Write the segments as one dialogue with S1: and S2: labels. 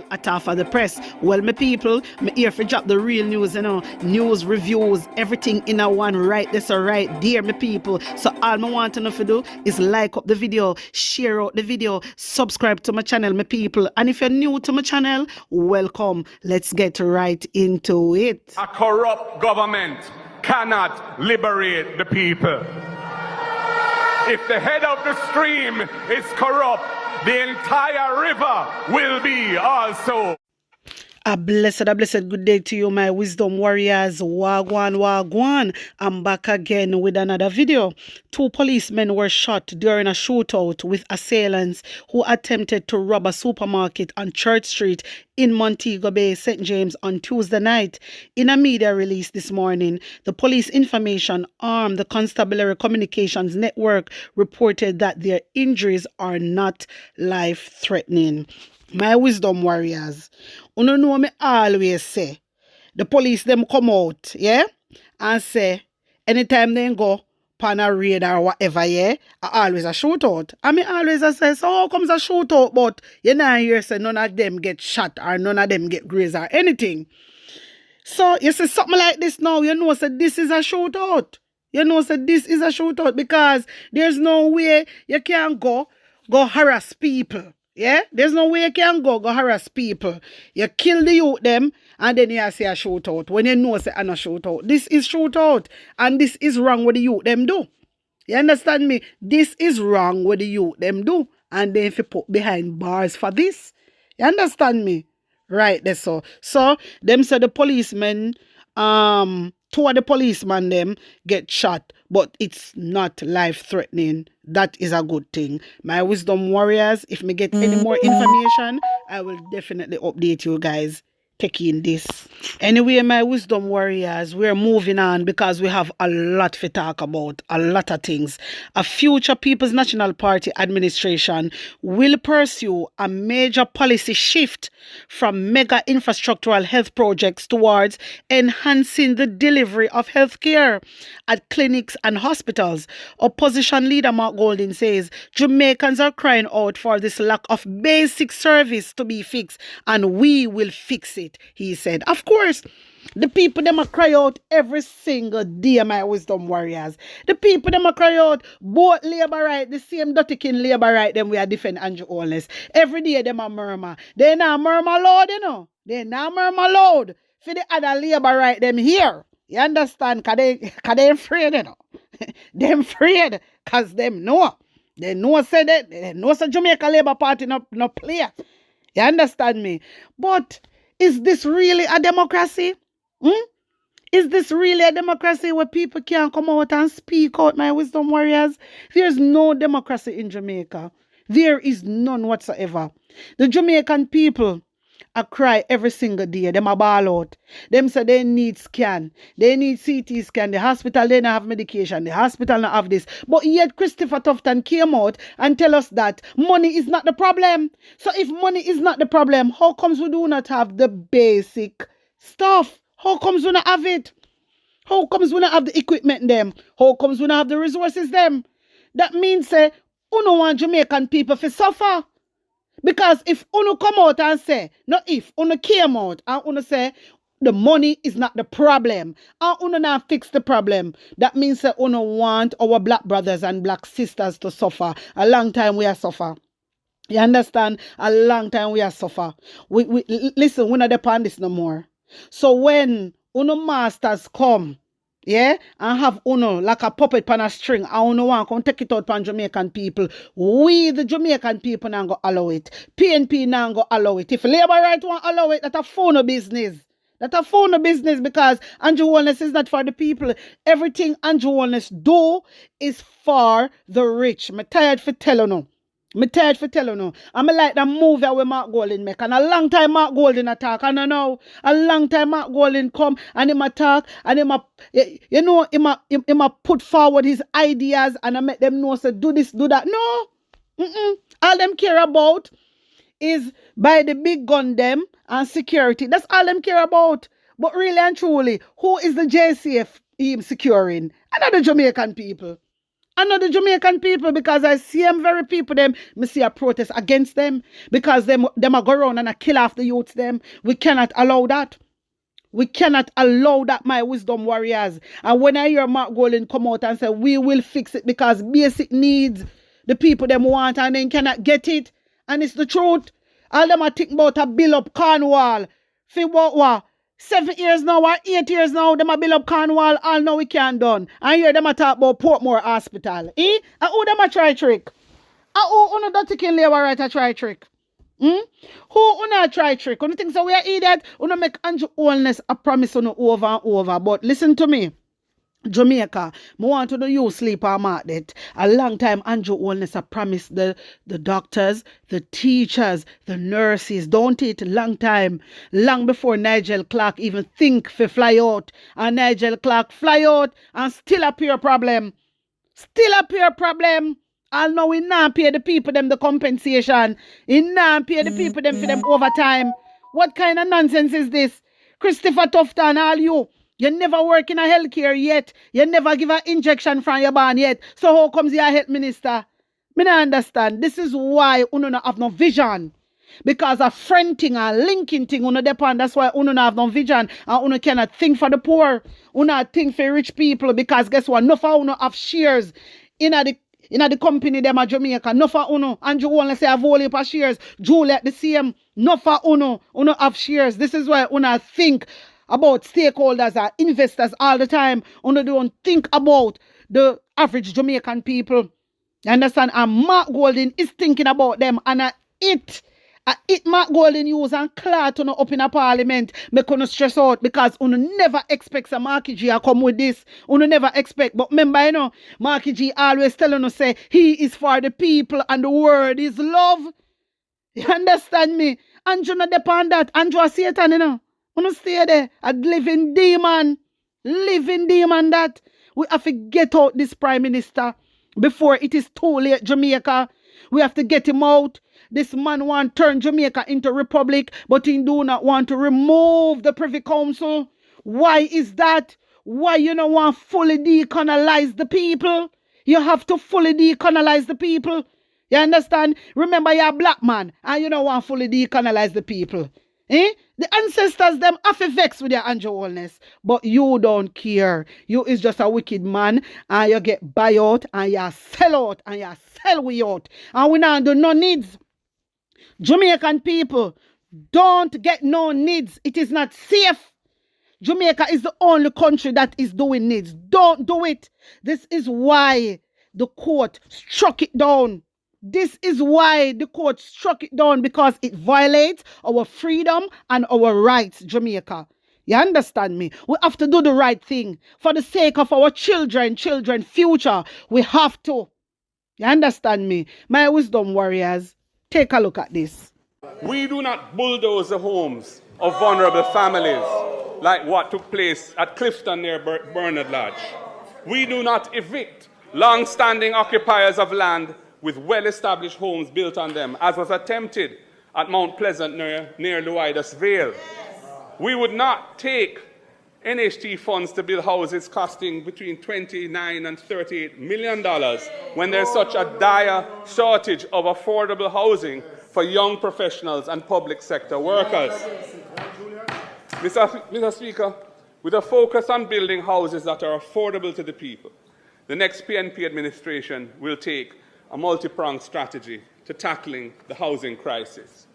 S1: At half of the press. Well, my people, me here for drop the real news, news, reviews, everything in a one right this or right there, my people. So all I want to know to do is like up the video, share out the video, subscribe to my channel, my people. And if you're new to my channel, welcome. Let's get right into it.
S2: A corrupt government cannot liberate the people. If the head of the stream is corrupt, the entire river will be also.
S1: A blessed good day to you, my wisdom warriors. Wagwan, wagwan. I'm back again with another video. 2 policemen were shot during a shootout with assailants who attempted to rob a supermarket on Church Street in Montego Bay, St. James on Tuesday night. In a media release this morning, the police information arm, the Constabulary Communications Network, reported that their injuries are not life-threatening. My wisdom warriors, you know me always say, the police them come out, yeah, and say, anytime they go pan a raid or whatever, yeah, I always a shootout. I mean, always I say, so how comes a shootout, but you know hear say none of them get shot or none of them get grazed or anything. So you see something like this now, you know say this is a shootout. You know say this is a shootout because there's no way you can go harass people. Yeah, there's no way you can go harass people. You kill the youth them and then you say a shootout. When you know say a shootout. This is shootout. And this is wrong what the youth them do. You understand me? This is wrong what the youth them do. And then if you put behind bars for this. You understand me? Right there so. So them say the policemen, 2 of the policemen them get shot, but it's not life-threatening. That is a good thing. My wisdom warriors, if me get any more information, I will definitely update you guys. Taking this. Anyway, my wisdom warriors, we're moving on because we have a lot to talk about, a lot of things. A future People's National Party administration will pursue a major policy shift from mega infrastructural health projects towards enhancing the delivery of health care at clinics and hospitals. Opposition leader Mark Golding says Jamaicans are crying out for this lack of basic service to be fixed, and we will fix it. He said, of course, the people them a cry out every single day, my wisdom warriors. The people them a cry out both labor right, the same dirty kin labor right them we are defend Andrew Holness. Every day them a murmur. They not murmur loud, you know. They not murmur loud for the other labor right them here. You understand? Cause they afraid, you know. Them afraid cause them know. They know say that they know say Jamaica Labour Party no play. You understand me? But is this really a democracy? Is this really a democracy where people can come out and speak out, my wisdom warriors? There's no democracy in Jamaica. There is none whatsoever. The Jamaican people a cry every single day. Them a ball out. Them say they need scan. They need CT scan. The hospital, they don't have medication. The hospital don't have this. But yet Christopher Tufton came out and tell us that money is not the problem. So if money is not the problem, how comes we do not have the basic stuff? How comes we not have it? How comes we not have the equipment them? How comes we not have the resources them? That means say, you don't want Jamaican people to suffer. Because if uno come out and say, not if, uno came out and uno say, the money is not the problem, and uno not fix the problem, that means that uno want our black brothers and black sisters to suffer. A long time we are suffer. You understand? A long time we are suffer. Listen, we're not depend this no more. So when uno masters come, yeah, and have uno like a puppet pan a string, and uno want come take it out pan Jamaican people, we the Jamaican people now go allow it. PNP now go allow it. If Labour right want allow it, that a phone business. That a phone business because Andrew Holness is not for the people. Everything Andrew Holness do is for the rich. I'm tired for telling you. I'm tired for telling you. I'm like that movie where Mark Golding make. And a long time Mark Golding attack. And I know a long time Mark Golding come and him attack. And him him put forward his ideas. And I make them know, say, do this, do that. No. All them care about is by the big gun them and security. That's all them care about. But really and truly, who is the JCF securing? Another Jamaican people. I know the Jamaican people because I see them very people, them, me see a protest against them because them are go around and I kill off the youths them. We cannot allow that. We cannot allow that, my wisdom warriors. And when I hear Mark Golden come out and say, we will fix it because basic needs, the people them want and then cannot get it. And it's the truth. All them are think about a build up Cornwall. For what? 7 years now or 8 years now, them a build up Cornwall, all now we can't done. And hear them a talk about Portmore Hospital. And who them a try trick? And who no dirty kin labor right a try trick? Who not try trick? You think so we are idiot? You make Andrew Holness a promise on over and over. But listen to me. Jamaica, I want to do you sleep or mark that. A long time Andrew Holness a promised the doctors, the teachers, the nurses, don't it? Long time. Long before Nigel Clark even think for fly out. And Nigel Clark fly out and still appear problem. Still appear problem. I'll know we not pay the people them the compensation. We not pay the people them for them overtime. What kind of nonsense is this? Christopher Tufton, all you. You never work in a healthcare yet. You never give an injection from your barn yet. So how comes your health minister? Me not understand. This is why uno not have no vision. Because a friend thing, a linking thing, uno depend. That's why uno not have no vision. And uno cannot think for the poor. Uno think for rich people. Because guess what? No for uno have shares in the company them at Jamaica. No for uno. Andrew only say have all heap of shares. Juliet the same. No for uno. Uno have shares. This is why uno think about stakeholders or investors all the time. Uno don't think about the average Jamaican people. You understand? And Mark Golden is thinking about them. And it Mark Golden use and clot uno up in a parliament. Make uno stress out because uno never expects a Marky G to come with this. Uno never expect. But remember, you know, Marky G always telling us say he is for the people and the word is love. You understand me? Andrew not depend that. Andrew a Satan, you know. Uno stay there. A living demon. Living demon that. We have to get out this prime minister before it is too late, Jamaica. We have to get him out. This man want to turn Jamaica into a republic, but he do not want to remove the Privy Council. Why is that? Why you don't want fully decolonize the people? You have to fully decolonize the people. You understand? Remember you're a black man and you don't want fully decolonize the people. The ancestors them have to vex with your Andrew Holness, but you don't care. You is just a wicked man and you get buy out and you sell out and you sell we out. And we now do no needs. Jamaican people don't get no needs. It is not safe. Jamaica is the only country that is doing needs. Don't do it. This is why the court struck it down. This is why the court struck it down, because it violates our freedom and our rights, Jamaica. You understand me? We have to do the right thing. For the sake of our children, future, we have to. You understand me? My wisdom warriors, take a look at this.
S2: We do not bulldoze the homes of vulnerable families like what took place at Clifton near Bernard Lodge. We do not evict long-standing occupiers of land with well-established homes built on them, as was attempted at Mount Pleasant near Loidas Vale. We would not take NHT funds to build houses costing between $29 and $38 million when there's such a dire shortage of affordable housing for young professionals and public sector workers. Mr. Speaker, with a focus on building houses that are affordable to the people, the next PNP administration will take a multi-pronged strategy to tackling the housing crisis.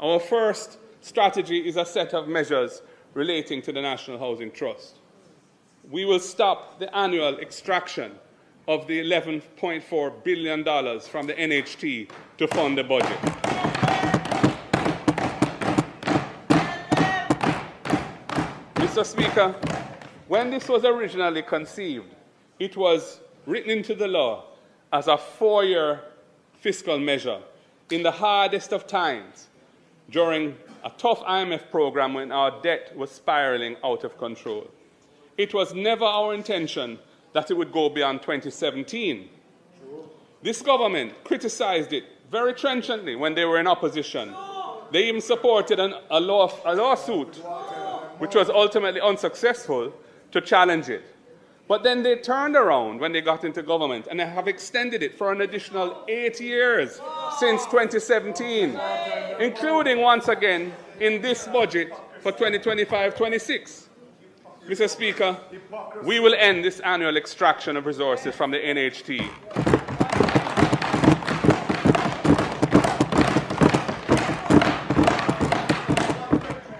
S2: Our first strategy is a set of measures relating to the National Housing Trust. We will stop the annual extraction of the $11.4 billion from the NHT to fund the budget. Mr. Speaker, when this was originally conceived, it was written into the law as a 4-year fiscal measure in the hardest of times during a tough IMF program when our debt was spiraling out of control. It was never our intention that it would go beyond 2017. This government criticized it very trenchantly when they were in opposition. They even supported a lawsuit, which was ultimately unsuccessful, to challenge it. But then they turned around when they got into government and they have extended it for an additional 8 years since 2017, including once again in this budget for 2025-26. Mr. Speaker, we will end this annual extraction of resources from the NHT.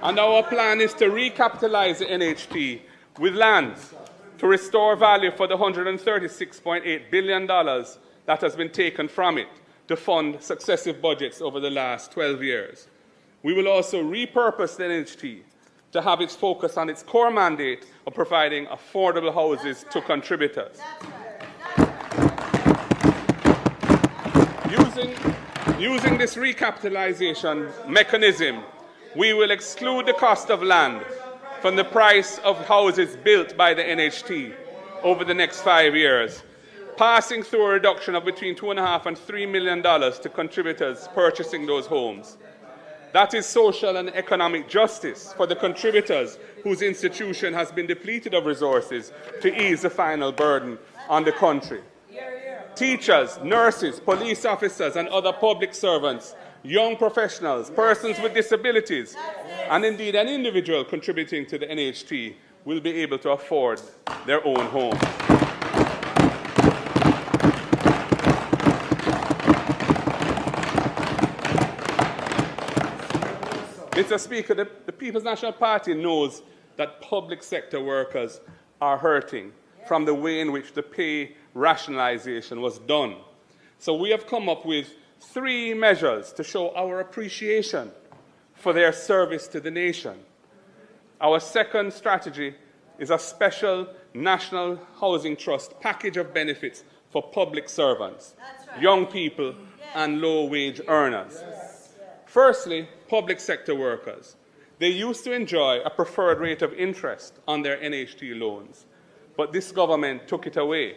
S2: And our plan is to recapitalize the NHT with lands to restore value for the $136.8 billion that has been taken from it to fund successive budgets over the last 12 years. We will also repurpose the NHT to have its focus on its core mandate of providing affordable houses to contributors. Using this recapitalization mechanism, we will exclude the cost of land from the price of houses built by the NHT over the next 5 years, passing through a reduction of between $2.5 and $3 million to contributors purchasing those homes. That is social and economic justice for the contributors whose institution has been depleted of resources to ease the final burden on the country. Teachers, nurses, police officers, and other public servants, young professionals, persons with disabilities, and indeed an individual contributing to the NHT will be able to afford their own home. Mr. Speaker, the People's National Party knows that public sector workers are hurting from the way in which the pay rationalization was done. So we have come up with 3 measures to show our appreciation for their service to the nation. Our second strategy is a special National Housing Trust package of benefits for public servants, young people, and low-wage earners. Firstly, public sector workers. They used to enjoy a preferred rate of interest on their NHT loans, but this government took it away.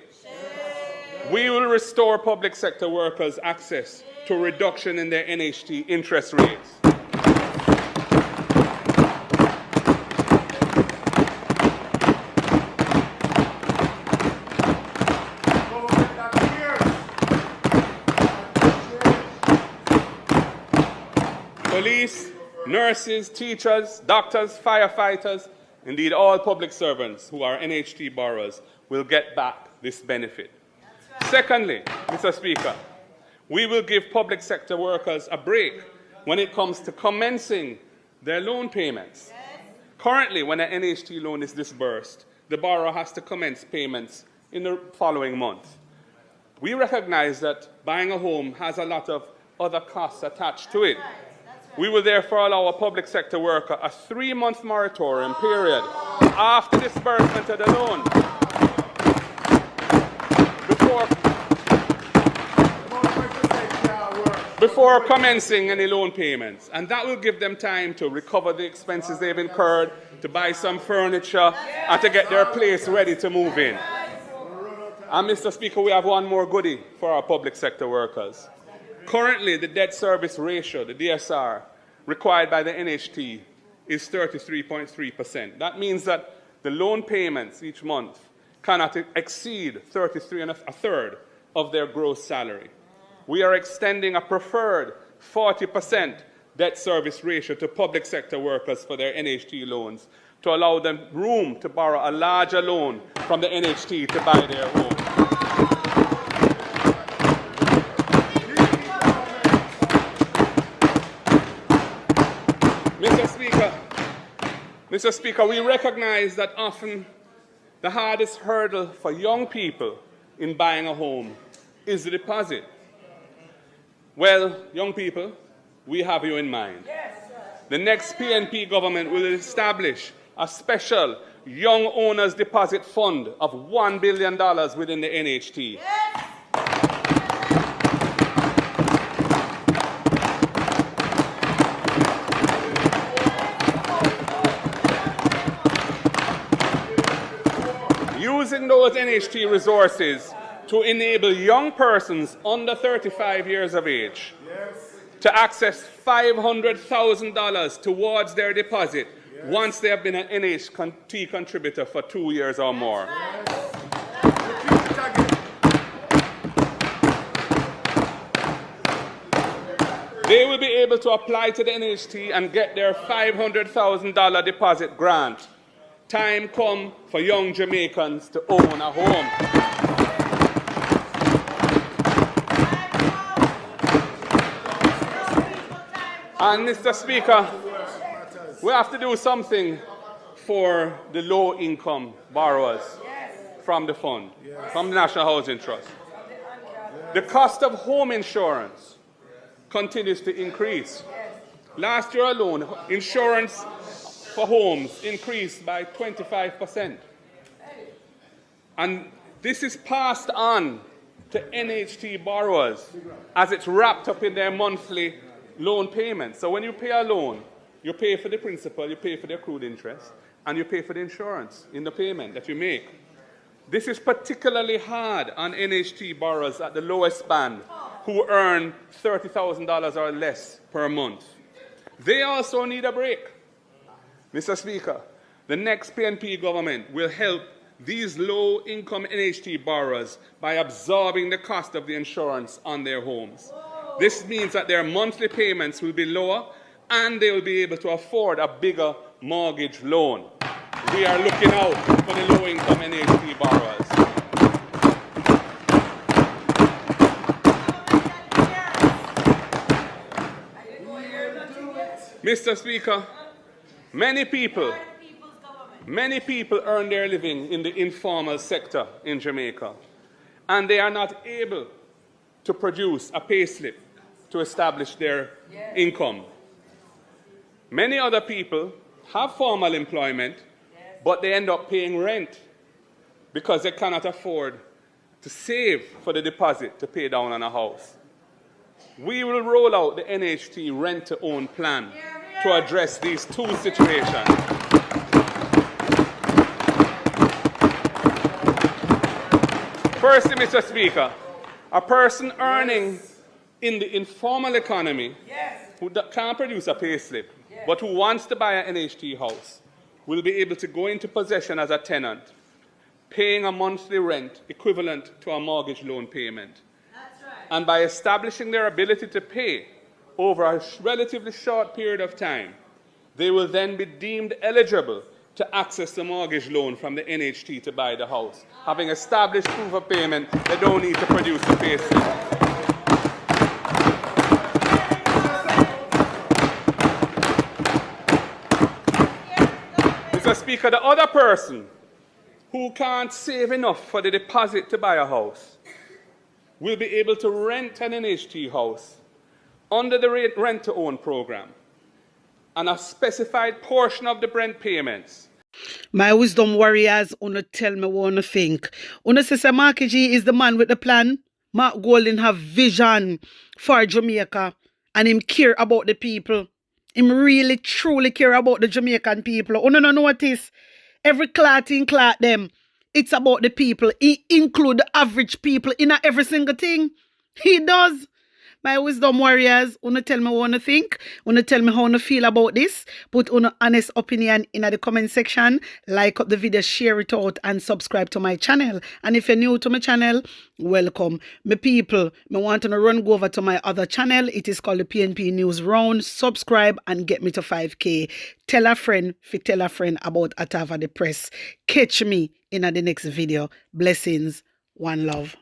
S2: We will restore public sector workers access to a reduction in their NHT interest rates. Police, nurses, teachers, doctors, firefighters, indeed all public servants who are NHT borrowers will get back this benefit. Secondly, Mr. Speaker, we will give public sector workers a break when it comes to commencing their loan payments. Currently, when an NHT loan is disbursed, the borrower has to commence payments in the following month. We recognize that buying a home has a lot of other costs attached to it. We will therefore allow a public sector worker a 3-month moratorium period after disbursement of the loan before commencing any loan payments. And that will give them time to recover the expenses they've incurred, to buy some furniture, and to get their place ready to move in. And Mr. Speaker, we have one more goodie for our public sector workers. Currently, the debt service ratio, the DSR, required by the NHT is 33.3%. That means that the loan payments each month cannot exceed 33 1/3 of their gross salary. We are extending a preferred 40% debt service ratio to public sector workers for their NHT loans to allow them room to borrow a larger loan from the NHT to buy their home. Mr. Speaker, we recognize that often the hardest hurdle for young people in buying a home is the deposit. Well, young people, we have you in mind. The next PNP government will establish a special Young Owners Deposit Fund of $1 billion within the NHT. Using those NHT resources to enable young persons under 35 years of age to access $500,000 towards their deposit once they have been an NHT contributor for 2 years or more. able to apply to the NHT and get their $500,000 deposit grant. Time come for young Jamaicans to own a home. And Mr. Speaker, we have to do something for the low-income borrowers from the fund, from the National Housing Trust. The cost of home insurance continues to increase. Last year alone, insurance for homes increased by 25%. And this is passed on to NHT borrowers as it's wrapped up in their monthly loan payments. So when you pay a loan, you pay for the principal, you pay for the accrued interest, and you pay for the insurance in the payment that you make. This is particularly hard on NHT borrowers at the lowest band who earn $30,000 or less per month. They also need a break. Mr. Speaker, the next PNP government will help these low-income NHT borrowers by absorbing the cost of the insurance on their homes. This means that their monthly payments will be lower and they will be able to afford a bigger mortgage loan. We are looking out for the low-income NHT borrowers. Mr. Speaker, many people earn their living in the informal sector in Jamaica, and they are not able to produce a payslip to establish their income. Many other people have formal employment, but they end up paying rent because they cannot afford to save for the deposit to pay down on a house. We will roll out the NHT rent-to-own plan to address these two situations. Firstly, Mr. Speaker, a person earning in the informal economy who can't produce a payslip, but who wants to buy an NHT house, will be able to go into possession as a tenant, paying a monthly rent equivalent to a mortgage loan payment. That's right. And by establishing their ability to pay over a relatively short period of time, they will then be deemed eligible to access the mortgage loan from the NHT to buy the house. Having established proof of payment, they don't need to produce a payslip. Mr. Speaker, the other person who can't save enough for the deposit to buy a house will be able to rent an NHT house under the rent-to-own program, and a specified portion of the rent payments.
S1: My wisdom warriors, wanna tell me what you think. Una say Mark G is the man with the plan. Mark Golding have vision for Jamaica and him care about the people. Him really truly care about the Jamaican people. Una no notice every clot them. It's about the people. He include the average people in every single thing. He does. My wisdom warriors, wanna tell me what you think? Wanna tell me how you feel about this? Put your honest opinion in the comment section. Like up the video, share it out, and subscribe to my channel. And if you're new to my channel, welcome. My people, me want to go over to my other channel. It is called the PNP News Round. Subscribe and get me to 5K. Tell a friend about Atava the Press. Catch me in the next video. Blessings. One love.